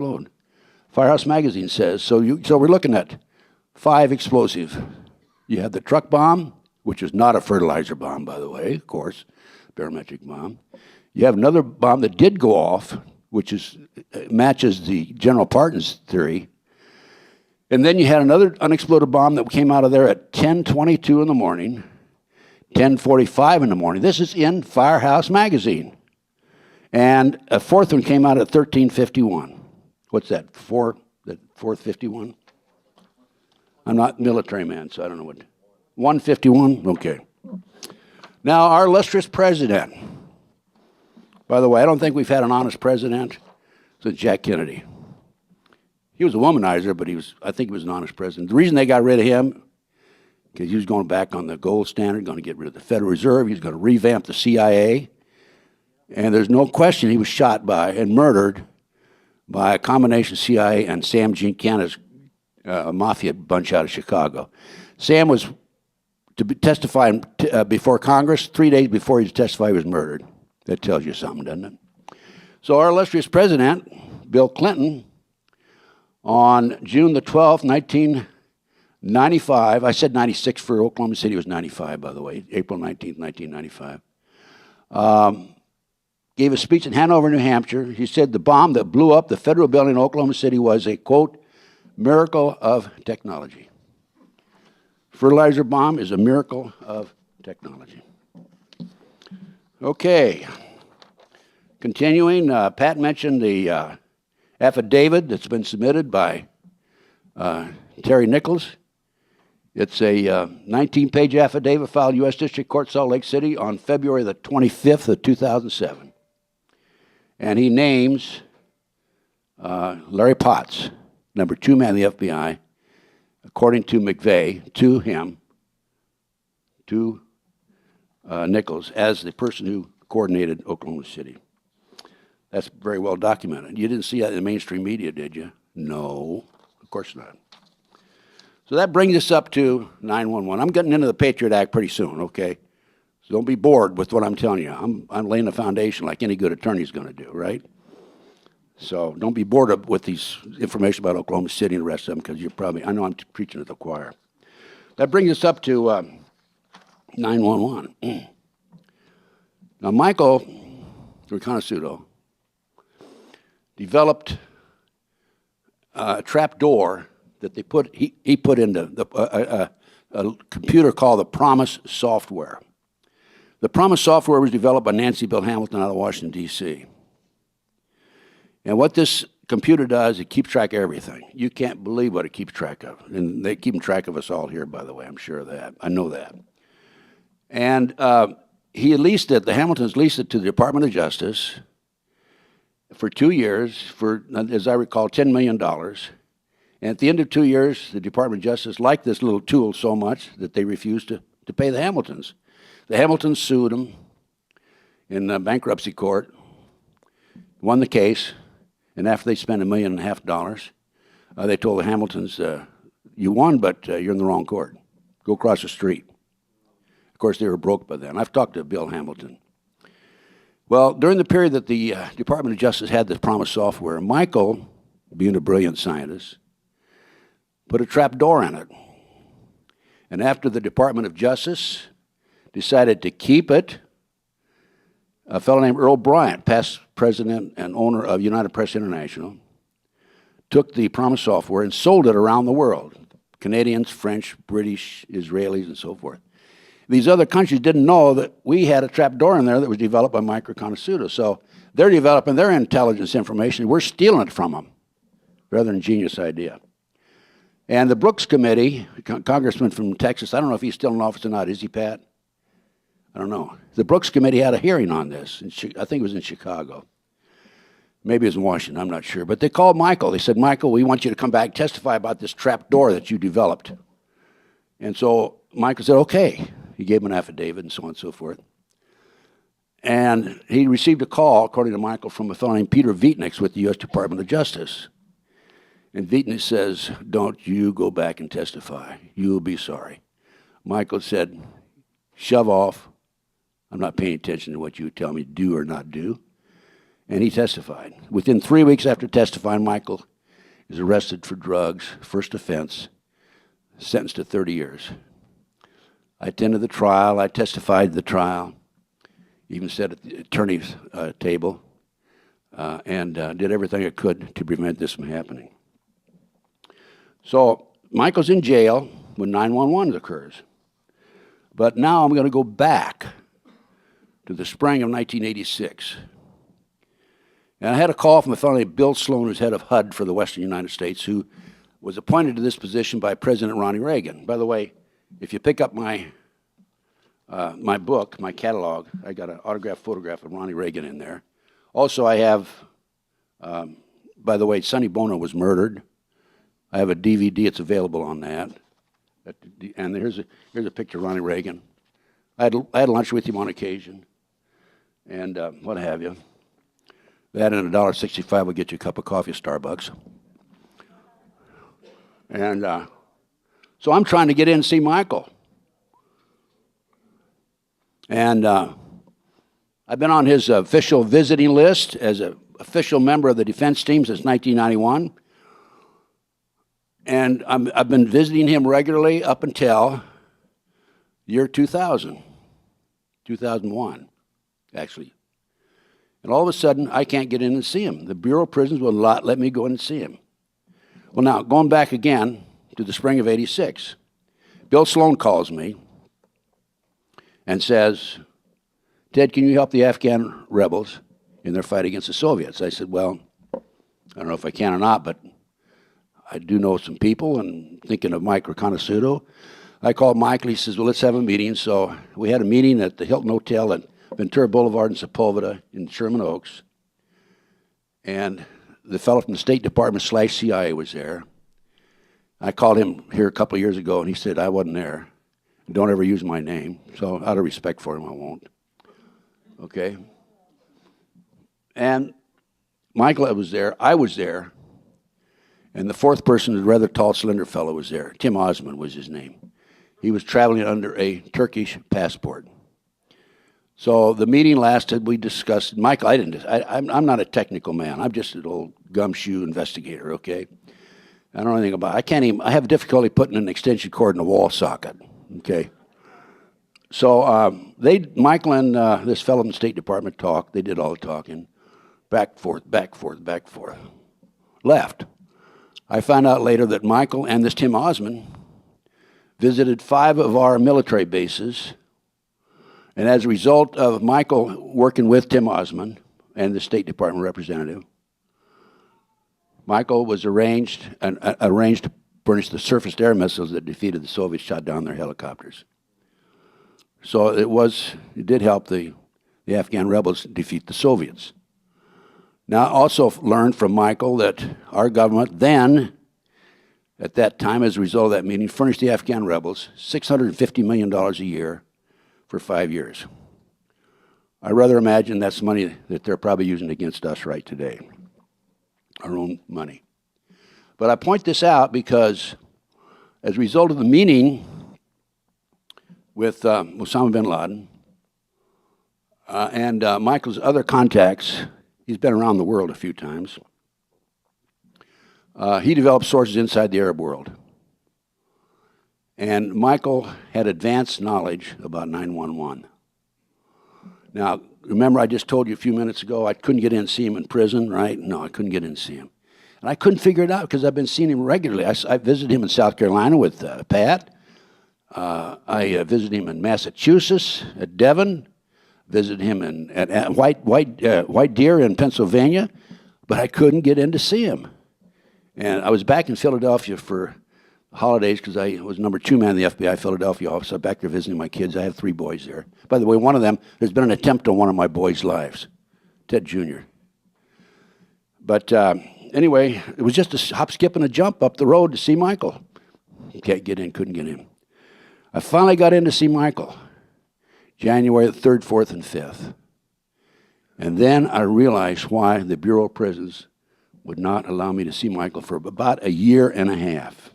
explode. Firehouse Magazine says, so we're looking at 5 explosives. You have the truck bomb, which is not a fertilizer bomb, by the way, of course, barometric bomb. You have another bomb that did go off, which matches the General Parton's theory. And then you had another unexploded bomb that came out of there at 10:22 in the morning, 10:45 in the morning. This is in Firehouse Magazine. And a fourth one came out at 13:51. What's that, 4:51? I'm not a military man, so I don't know what. 1:51? Okay. Now, our illustrious president. By the way, I don't think we've had an honest president since Jack Kennedy. He was a womanizer, but I think he was an honest president. The reason they got rid of him, because he was going back on the gold standard, going to get rid of the Federal Reserve, he was going to revamp the CIA, and there's no question he was shot by and murdered by a combination of CIA and Sam Giancana's mafia bunch out of Chicago. Sam was to testify before Congress. 3 days before he was to testify, he was murdered. That tells you something, doesn't it? So our illustrious president, Bill Clinton, on June the 12th, 1995, I said 96 for Oklahoma City, it was 95, by the way, April 19th, 1995, gave a speech in Hanover, New Hampshire. He said the bomb that blew up the federal building in Oklahoma City was a, quote, miracle of technology. Fertilizer bomb is a miracle of technology. Okay. Continuing, Pat mentioned the affidavit that's been submitted by Terry Nichols. It's a 19-page affidavit filed U.S. District Court, Salt Lake City on February the 25th of 2007. And he names Larry Potts, number 2 man in the FBI, according to McVeigh, to him, to Nichols, as the person who coordinated Oklahoma City. That's very well documented. You didn't see that in the mainstream media, did you? No, of course not. So that brings us up to 911. I'm getting into the Patriot Act pretty soon, okay? So don't be bored with what I'm telling you. I'm laying the foundation like any good attorney's going to do, right? So don't be bored with these information about Oklahoma City and the rest of them, because you're probably, I know I'm preaching to the choir. That brings us up to 911. Now, Michael Riconosciuto developed a trap door that he put into a computer called the Promise software. The Promise software was developed by Nancy Bill Hamilton out of Washington, D.C. And what this computer does, it keeps track of everything. You can't believe what it keeps track of. And they're keeping track of us all here, by the way. I'm sure of that. I know that. And he leased it, the Hamiltons leased it to the Department of Justice for 2 years for, as I recall, $10 million. And at the end of 2 years, the Department of Justice liked this little tool so much that they refused to pay the Hamiltons. The Hamiltons sued them in bankruptcy court, won the case, and after they spent $1.5 million, they told the Hamiltons, you won, but you're in the wrong court. Go across the street. Of course, they were broke by then. I've talked to Bill Hamilton. Well, during the period that the Department of Justice had this Promise software, Michael, being a brilliant scientist, put a trap door in it. And after the Department of Justice decided to keep it, a fellow named Earl Bryant, past president and owner of United Press International, took the Promise software and sold it around the world. Canadians, French, British, Israelis, and so forth. These other countries didn't know that we had a trap door in there that was developed by Michael Riconosciuto. So they're developing their intelligence information. We're stealing it from them. Rather ingenious idea. And the Brooks Committee, congressman from Texas, I don't know if he's still in office or not. Is he, Pat? I don't know. The Brooks Committee had a hearing on this. I think it was in Chicago. Maybe it was in Washington, I'm not sure. But they called Michael. They said, Michael, we want you to come back and testify about this trap door that you developed. And so Michael said, okay. He gave him an affidavit and so on and so forth. And he received a call, according to Michael, from a fellow named Peter Vietnix with the U.S. Department of Justice. And Vietnix says, don't you go back and testify. You'll be sorry. Michael said, shove off. I'm not paying attention to what you tell me to do or not do. and he testified. Within 3 weeks after testifying, Michael is arrested for drugs, first offense, sentenced to 30 years. I attended the trial. I testified at the trial, even sat at the attorney's table, and did everything I could to prevent this from happening. So Michael's in jail when 911 occurs. But now I'm going to go back to the spring of 1986. And I had a call from a fellow named Bill Sloan, who's head of HUD for the Western United States, who was appointed to this position by President Ronnie Reagan. By the way, if you pick up my book, my catalog, I got an autographed photograph of Ronnie Reagan in there. Also, I have, by the way, Sonny Bono was murdered. I have a DVD. It's available on that. And here's a picture of Ronnie Reagan. I had lunch with him on occasion, and what have you. That and $1.65 would get you a cup of coffee at Starbucks. And so I'm trying to get in and see Michael. And I've been on his official visiting list as an official member of the defense team since 1991. And I've been visiting him regularly up until year 2000, 2001, actually. And all of a sudden, I can't get in and see him. The Bureau of Prisons will not let me go in and see him. Well, now, going back again to the spring of '86, Bill Sloan calls me and says, Ted, can you help the Afghan rebels in their fight against the Soviets? I said, well, I don't know if I can or not, but I do know some people, and thinking of Mike Riconosciuto. I called Michael. He says, well, let's have a meeting. So we had a meeting at the Hilton Hotel at Ventura Boulevard in Sepulveda in Sherman Oaks. And the fellow from the State Department / CIA was there. I called him here a couple of years ago, and he said, I wasn't there. Don't ever use my name. So out of respect for him, I won't. Okay? And Michael was there. I was there. And the fourth person, a rather tall, slender fellow, was there. Tim Osman was his name. He was traveling under a Turkish passport. So the meeting lasted. We discussed. Michael, I'm not a technical man. I'm just an old gumshoe investigator. Okay, I don't know anything about. I have difficulty putting an extension cord in a wall socket. Okay. So Michael and this fellow in the State Department talked. They did all the talking, back forth, back forth, back forth. Left. I found out later that Michael and this Tim Osman visited 5 of our military bases. And as a result of Michael working with Tim Osman and the State Department representative, Michael was arranged to furnish the surface air missiles that defeated the Soviets, shot down their helicopters. So it did help the Afghan rebels defeat the Soviets. Now, I also learned from Michael that our government then, at that time, as a result of that meeting, furnished the Afghan rebels $650 million a year for 5 years. I rather imagine that's money that they're probably using against us right today, our own money. But I point this out because as a result of the meeting with Osama bin Laden and Michael's other contacts, he's been around the world a few times, he developed sources inside the Arab world. And Michael had advanced knowledge about 911. Now, remember I just told you a few minutes ago I couldn't get in and see him in prison, right? No, I couldn't get in and see him. And I couldn't figure it out because I've been seeing him regularly. I visited him in South Carolina with Pat. I visited him in Massachusetts, at Devon. Visited him at White Deer in Pennsylvania. But I couldn't get in to see him. And I was back in Philadelphia for holidays because I was number 2 man in the FBI Philadelphia office. I'm back there visiting my kids. I have 3 boys there. By the way, one of them, there's been an attempt on one of my boys' lives, Ted Jr. But anyway, it was just a hop, skip, and a jump up the road to see Michael. Can't get in, couldn't get in. I finally got in to see Michael, January the 3rd, 4th, and 5th. And then I realized why the Bureau of Prisons would not allow me to see Michael for about a year and a half.